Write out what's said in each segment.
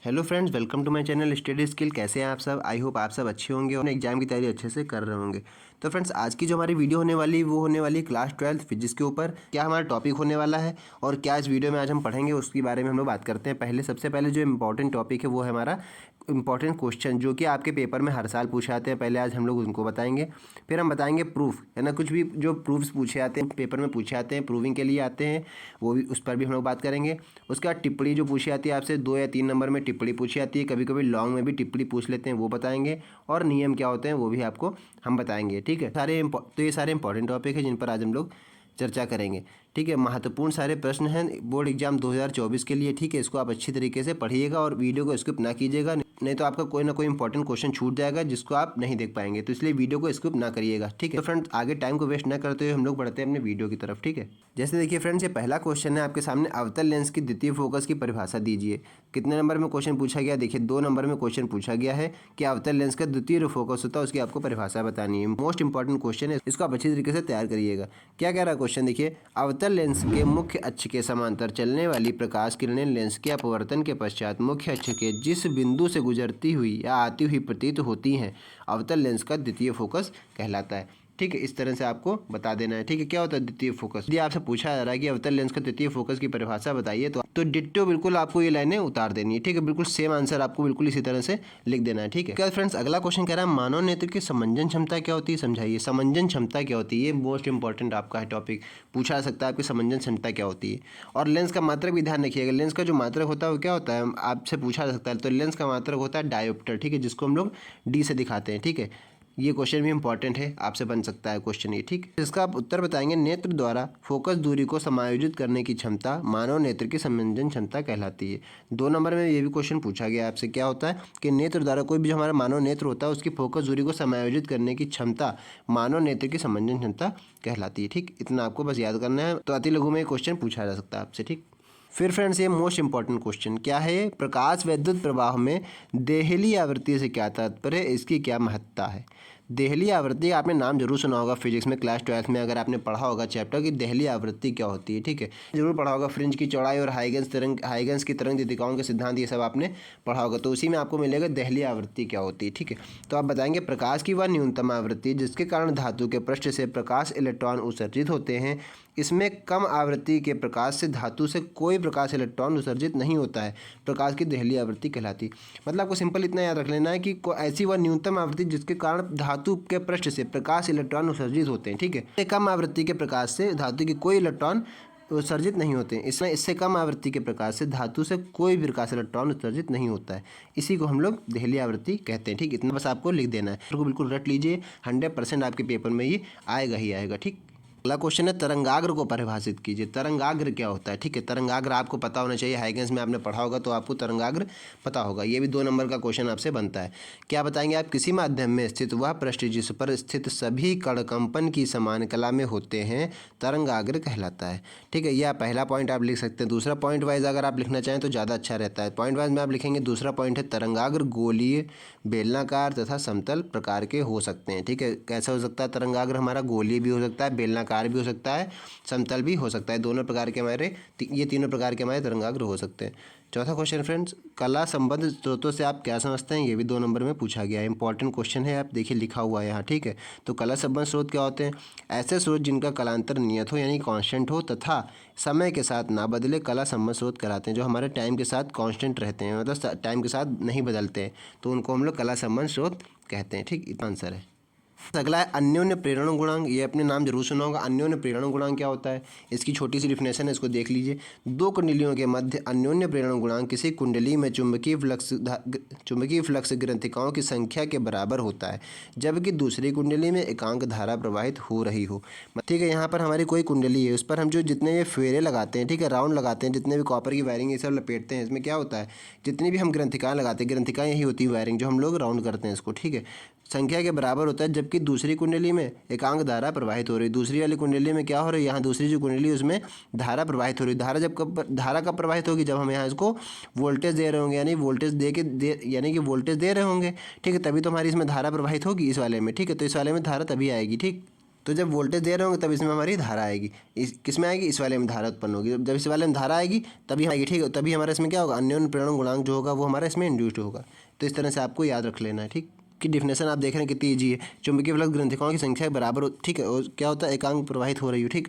Hello friends, welcome to my channel study skill. कैसे हैं आप सब? आई होप आप सब अच्छे होंगे और एग्जाम की तैयारी अच्छे से कर रहे होंगे। तो फ्रेंड्स, आज की जो हमारी वीडियो होने वाली वो होने वाली क्लास 12 फिजिक्स के ऊपर। क्या हमारा टॉपिक होने वाला है और क्या इस वीडियो में आज हम पढ़ेंगे उसके बारे में हम लोग बात करते हैं। सबसे पहले जो इंपॉर्टेंट टॉपिक है वो है हमारा इंपॉर्टेंट क्वेश्चन, जो कि आपके पेपर में हर साल पूछे आते हैं। पहले आज हम लोग उनको बताएंगे, फिर हम बताएंगे प्रूफ, है ना। कुछ भी जो प्रूफ्स पूछे आते हैं पेपर में पूछे आते हैं, प्रूविंग के लिए आते हैं, वो भी उस पर भी हम लोग बात करेंगे। उसके बाद टिप्पणी जो पूछी आती है आपसे 2 या 3 नंबर में टिप्पणी पूछी आती है, कभी कभी लॉन्ग में भी टिप्पणी पूछ लेते हैं, वो बताएंगे। और नियम क्या होते हैं वो भी आपको हम बताएंगे, ठीक है। तो ये सारे इंपॉर्टेंट टॉपिक है जिन पर आज हम लोग चर्चा करेंगे, ठीक है। महत्वपूर्ण सारे प्रश्न हैं बोर्ड एग्जाम 2024 के लिए, ठीक है। इसको आप अच्छी तरीके से पढ़िएगा और वीडियो को स्किप ना कीजिएगा, नहीं तो आपका कोई ना कोई इंपॉर्टेंट क्वेश्चन छूट जाएगा जिसको आप नहीं देख पाएंगे। तो इसलिए वीडियो को स्किप ना करिएगा, ठीक है। तो फ्रेंड्स, आगे टाइम को वेस्ट ना करते हुए हम लोग बढ़ते हैं अपने वीडियो की तरफ, ठीक है। जैसे देखिए फ्रेंड्स, ये पहला क्वेश्चन है आपके सामने, अवतल लेंस की द्वितीय फोकस की परिभाषा दीजिए। कितने नंबर में क्वेश्चन पूछा गया? देखिए 2 नंबर में क्वेश्चन पूछा गया है कि अवतल लेंस का द्वितीय फोकस होता है, उसकी आपको परिभाषा बतानी है। मोस्ट इंपॉर्टेंट क्वेश्चन है, इसको आप अच्छी तरीके से तैयार करिएगा। क्या कह रहा है क्वेश्चन? देखिए, अवतल लेंस के मुख्य अक्ष के समांतर चलने वाली प्रकाश किरणें लेंस के अपवर्तन के पश्चात मुख्य अक्ष के जिस बिंदु से गुजरती हुई या आती हुई प्रतीत होती हैं, अवतल लेंस का द्वितीय फोकस कहलाता है, ठीक है। इस तरह से आपको बता देना है, ठीक है। क्या होता है द्वितीय फोकस? यदि आपसे पूछा जा रहा है कि अवतल लेंस का द्वितीय फोकस की परिभाषा बताइए, तो डिट्टो बिल्कुल आपको ये लाइनें उतार देनी है, ठीक है। बिल्कुल सेम आंसर आपको बिल्कुल इसी तरह से लिख देना है, ठीक है। क्या फ्रेंड्स, अगला क्वेश्चन कह रहा है मानव नेत्र की समंजन क्षमता क्या होती है, समझाइए। समंजन क्षमता क्या होती है? ये मोस्ट इंपॉर्टेंट आपका है टॉपिक, पूछा जा सकता है आपकी समंजन क्षमता क्या होती है। और लेंस का मात्रक भी ध्यान रखिएगा। लेंस का जो मात्रक होता है वो क्या होता है, आपसे पूछा जा सकता है। तो लेंस का मात्रक होता है डायोप्टर, ठीक है, जिसको हम लोग डी से दिखाते हैं, ठीक है। ये क्वेश्चन भी इंपॉर्टेंट है, आपसे बन सकता है क्वेश्चन ये, ठीक। इसका आप उत्तर बताएंगे, नेत्र द्वारा फोकस दूरी को समायोजित करने की क्षमता मानव नेत्र की समंजन क्षमता कहलाती है। 2 नंबर में ये भी क्वेश्चन पूछा गया आपसे। क्या होता है कि नेत्र द्वारा, कोई भी जो हमारा मानव नेत्र होता है उसकी फोकस दूरी को समायोजित करने की क्षमता मानव नेत्र की समंजन क्षमता कहलाती है, ठीक। इतना आपको बस याद करना है। तो अति लघु में क्वेश्चन पूछा जा सकता है आपसे, ठीक। फिर फ्रेंड्स, ये मोस्ट इंपॉर्टेंट क्वेश्चन क्या है? प्रकाश वैद्युत प्रवाह में देहली आवृत्ति से क्या तात्पर्य है, इसकी क्या महत्ता है? देहली आवृत्ति आपने नाम जरूर सुना होगा फिजिक्स में, क्लास 12 में अगर आपने पढ़ा होगा चैप्टर कि देहली आवृत्ति क्या होती है, ठीक है। जरूर पढ़ा होगा। फ्रिंज की चौड़ाई और हाइगन्स की तरंग दीपिकाओं के सिद्धांत, ये सब आपने पढ़ा होगा। तो उसी में आपको मिलेगा देहली आवृत्ति क्या होती है, ठीक है। तो आप बताएंगे प्रकाश की वह न्यूनतम आवृत्ति जिसके कारण धातु के पृष्ठ से प्रकाश इलेक्ट्रॉन उत्सर्जित होते हैं। इसमें कम आवृत्ति के प्रकाश से धातु से कोई प्रकाश इलेक्ट्रॉन उत्सर्जित नहीं होता है, प्रकाश की देहली आवृत्ति कहलाती। मतलब आपको सिंपल इतना याद रख लेना है कि ऐसी वह न्यूनतम आवृत्ति जिसके कारण धातु के पृष्ठ से प्रकाश इलेक्ट्रॉन उत्सर्जित होते हैं, ठीक है। कम आवृत्ति के प्रकाश से धातु के कोई इलेक्ट्रॉन उत्सर्जित नहीं होते हैं। इससे कम आवृत्ति के प्रकाश से धातु से कोई भी प्रकाश इलेक्ट्रॉन उत्सर्जित नहीं होता है। इसी को हम लोग देहली आवृत्ति कहते हैं, ठीक। इतना बस आपको लिख देना है, तो बिल्कुल रट लीजिए। 100% आपके पेपर में ये आएगा ही आएगा, ठीक। अगला क्वेश्चन है तरंगाग्र को परिभाषित कीजिए। तरंगाग्र क्या होता है, ठीक है। तरंगाग्र आपको पता होना चाहिए, हाइगन्स में आपने पढ़ा होगा तो आपको तरंगाग्र पता होगा। ये भी 2 नंबर का क्वेश्चन आपसे बनता है। क्या बताएंगे आप? किसी माध्यम में स्थित वह पृष्ठ जिस पर स्थित सभी कण कंपन की समान कला में होते हैं तरंगाग्र कहलाता है, ठीक है। यह पहला पॉइंट आप लिख सकते हैं। दूसरा पॉइंट वाइज अगर आप लिखना चाहें तो ज़्यादा अच्छा रहता है। पॉइंट वाइज में आप लिखेंगे, दूसरा पॉइंट है तरंगाग्र गोलीय, बेलनाकार तथा समतल प्रकार के हो सकते हैं, ठीक है। कैसा हो सकता है तरंगाग्र? हमारा गोलीय भी हो सकता है, बेलनाकार भी हो सकता है, समतल भी हो सकता है। दोनों प्रकार के हमारे ये तीनों प्रकार के हमारे तरंगाग्र हो सकते हैं। चौथा क्वेश्चन फ्रेंड्स, कला संबंध स्रोतों से आप क्या समझते हैं? ये भी 2 नंबर में पूछा गया है, इंपॉर्टेंट क्वेश्चन है। आप देखिए लिखा हुआ है यहाँ, ठीक है। तो कला संबंध स्रोत क्या होते हैं? ऐसे स्रोत जिनका कलांतर नियत हो यानी कांस्टेंट हो तथा समय के साथ ना बदले कला संबंध स्रोत कराते हैं। जो हमारे टाइम के साथ कांस्टेंट रहते हैं, मतलब टाइम के साथ नहीं बदलते हैं, तो उनको हम लोग कला संबंध स्रोत कहते हैं, ठीक। इतना आंसर है। अगला है अन्योन्य प्रेरण गुणांक। ये अपने नाम जरूर सुना होगा। अन्योन्य प्रेरण गुणांक क्या होता है, इसकी छोटी सी डिफिनेशन है, इसको देख लीजिए। 2 कुंडलियों के मध्य अन्योन्य प्रेरण गुणांक किसी कुंडली में चुंबकीय फ्लक्स ग्रंथिकाओं की संख्या के बराबर होता है जबकि दूसरी कुंडली में एकांक धारा प्रवाहित हो रही हो, ठीक है। यहाँ पर हमारी कोई कुंडली है, उस पर हम जो जितने ये फेरे लगाते हैं, ठीक है, राउंड लगाते हैं, जितने भी कॉपर की वायरिंग ये सब लपेटते हैं, इसमें क्या होता है, जितनी भी हम ग्रंथिकाएँ लगाते हैं, ग्रंथिकाएँ यही होती है वायरिंग जो हम लोग राउंड करते हैं इसको, ठीक है, संख्या के बराबर होता है। जबकि दूसरी कुंडली में एकांक धारा प्रवाहित हो रही है। दूसरी वाली कुंडली में क्या हो रही है, यहाँ दूसरी जो कुंडली है उसमें धारा प्रवाहित हो रही है। धारा कब प्रवाहित होगी? जब हम यहाँ इसको वोल्टेज दे रहे होंगे, यानी वोल्टेज दे रहे होंगे, ठीक है, तभी तो हमारी इसमें धारा प्रवाहित होगी इस वाले में, ठीक है। तो इस वाले में धारा तभी आएगी, ठीक। तो जब वोल्टेज दे रहे होंगे तब इसमें हमारी धारा आएगी। किस में आएगी? इस वाले में धारा उत्पन्न होगी। जब इस वाले में धारा आएगी तभी आएगी, ठीक है। तभी हमारा इसमें क्या होगा? अन्योन्य प्रेरण गुणांक जो होगा वो हमारा इसमें इंड्यूस्ड होगा। तो इस तरह से आपको याद रख लेना है, ठीक। की डिफिनेशन आप देख रहे हैं कितनी ईजी है। चुंबकीय फ्लक्स ग्रंथिकाओं की संख्या के बराबर हो, ठीक है। और क्या होता है? एकांक प्रवाहित हो रही हो, ठीक।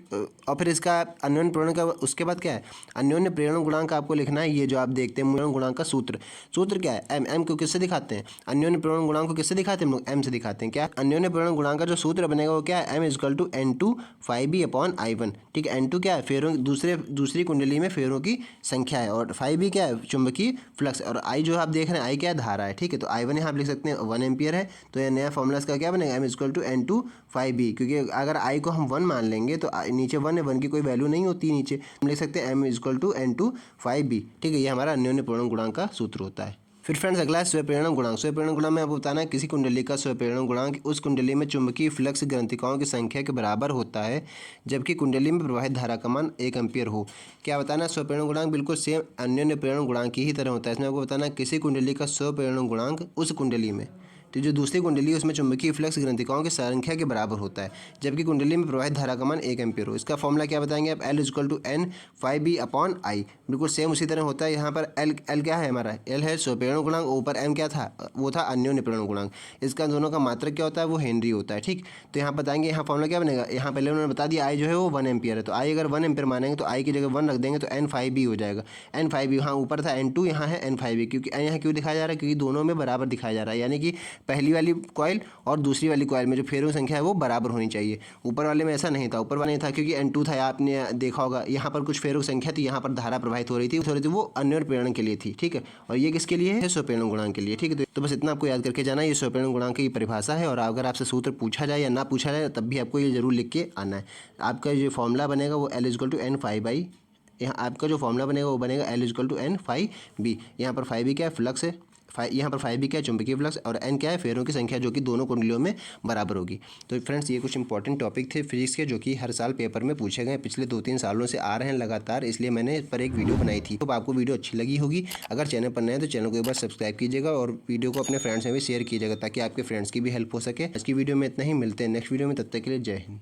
और फिर इसका अन्योन्य प्रेरण का उसके बाद क्या है? अन्योन्य प्रेरण गुणांक आपको लिखना है। ये जो आप देखते हैं प्रेरण गुणांक का सूत्र क्या है? एम को किससे दिखाते हैं? अन्योन्य प्रेरण गुणांक को किससे दिखाते हैं हम लोग? एम से दिखाते हैं। क्या अन्योन्य प्रेरण गुणांक का जो सूत्र बनेगा वो क्या है? एम इजकल टू N2 ठीक है। N2 क्या है? फेरों दूसरी कुंडली में फेरों की संख्या है, और 5B क्या है? चुंबकीय फ्लक्स। और I जो आप देख रहे हैं, I क्या है? धारा है, ठीक है। तो I1 यहाँ आप लिख सकते हैं 1 एम्पियर है। तो ये नया फॉर्मूला इसका क्या बनेगा? M इजकल टू N2 क्योंकि अगर I को हम 1 मान लेंगे तो नीचे 1 है, 1 की कोई वैल्यू नहीं होती नीचे। हम लिख सकते हैं M इजकल टू N2 ठीक है। ये हमारा अन्योन्य प्रेरण गुणांक का सूत्र होता है। फिर फ्रेंड्स अगला है स्वप्रेरण गुणांक। स्वप्रेरण गुणांक में आपको बताना है किसी कुंडली का स्वप्रेरण गुणांक उस कुंडली में चुंबकीय फ्लक्स ग्रंथिकाओं की संख्या के बराबर होता है जबकि कुंडली में प्रवाहित धारा का मान 1 एम्पियर हो। क्या बताना है? स्वप्रेरण गुणांक बिल्कुल सेम अन्योन्य प्रेरण गुणांक की ही तरह होता है। इसमें आपको बताना है किसी कुंडली का स्वप्रेरण गुणांक उस कुंडली में, तो जो दूसरी कुंडली है उसमें चुंबकीय फ्लक्स ग्रंथिकाओं की संख्या के बराबर होता है जबकि कुंडली में प्रवाहित धारा का मान 1 एम्पियर हो। इसका फॉर्मूला क्या बताएंगे आप? L equal to N/B/I। बिल्कुल सेम उसी तरह होता है। यहाँ पर L क्या है? हमारा L है स्वप्रेरण गुणांक, ऊपर M क्या था? वो था अन्योन्य प्रेरण गुणांक। इसका दोनों का मात्रक क्या होता है? वो हेनरी होता है, ठीक। तो यहाँ बताएंगे, यहाँ फॉर्मूला क्या बनेगा? यहाँ पहले उन्होंने बता दिया I जो है वो 1 एम्पियर है। तो I अगर 1 एम्पियर मानेंगे तो I की जगह 1 रख देंगे तो N/B हो जाएगा। N/B हाँ ऊपर था N2, यहाँ है N/B। क्योंकि यहाँ क्यों दिखाया जा रहा है? क्योंकि दोनों में बराबर दिखाया जा रहा है, यानी कि पहली वाली कॉइल और दूसरी वाली कॉइल में जो फेरों की संख्या है वो बराबर होनी चाहिए। ऊपर वाले में ऐसा नहीं था। ऊपर वाले नहीं था क्योंकि N2 था, आपने देखा होगा। यहाँ पर कुछ फेरों की संख्या थी, यहाँ पर धारा प्रवाहित हो रही थी वो अन्योन्य प्रेरण के लिए थी, ठीक है। और ये किसके लिए है? स्वप्रेरण गुणांक के लिए, ठीक है। तो बस इतना आपको याद करके जाना, ये स्वप्रेरण गुणांक की परिभाषा है। और अगर आपसे सूत्र पूछा जाए या ना पूछा जाए तब भी आपको ये जरूर लिख के आना है। आपका जो फॉर्मूला बनेगा वो L इजकल टू N/B। यहाँ आपका जो फॉर्मूला बनेगा वो बनेगा L इजकल टू N/B। यहाँ पर 5B क्या है? फ्लक्स है। यहाँ पर 5B क्या है? चुंबकीय फ्लक्स। और N क्या है? फेरों की संख्या, जो कि दोनों कुंडलियों में बराबर होगी। तो फ्रेंड्स ये कुछ इंपॉर्टेंट टॉपिक थे फिजिक्स के जो कि हर साल पेपर में पूछे गए, पिछले 2-3 सालों से आ रहे हैं लगातार, इसलिए मैंने इस पर एक वीडियो बनाई थी। तो आपको वीडियो अच्छी लगी होगी। अगर चैनल पर नए हैं तो चैनल को एक बार सब्सक्राइब कीजिएगा और वीडियो को अपने फ्रेंड्स में भी शेयर कीजिएगा ताकि आपके फ्रेंड्स की भी हेल्प हो सके। आज की वीडियो में इतना ही, मिलते हैं नेक्स्ट वीडियो में। तब तक के लिए जय हिंद।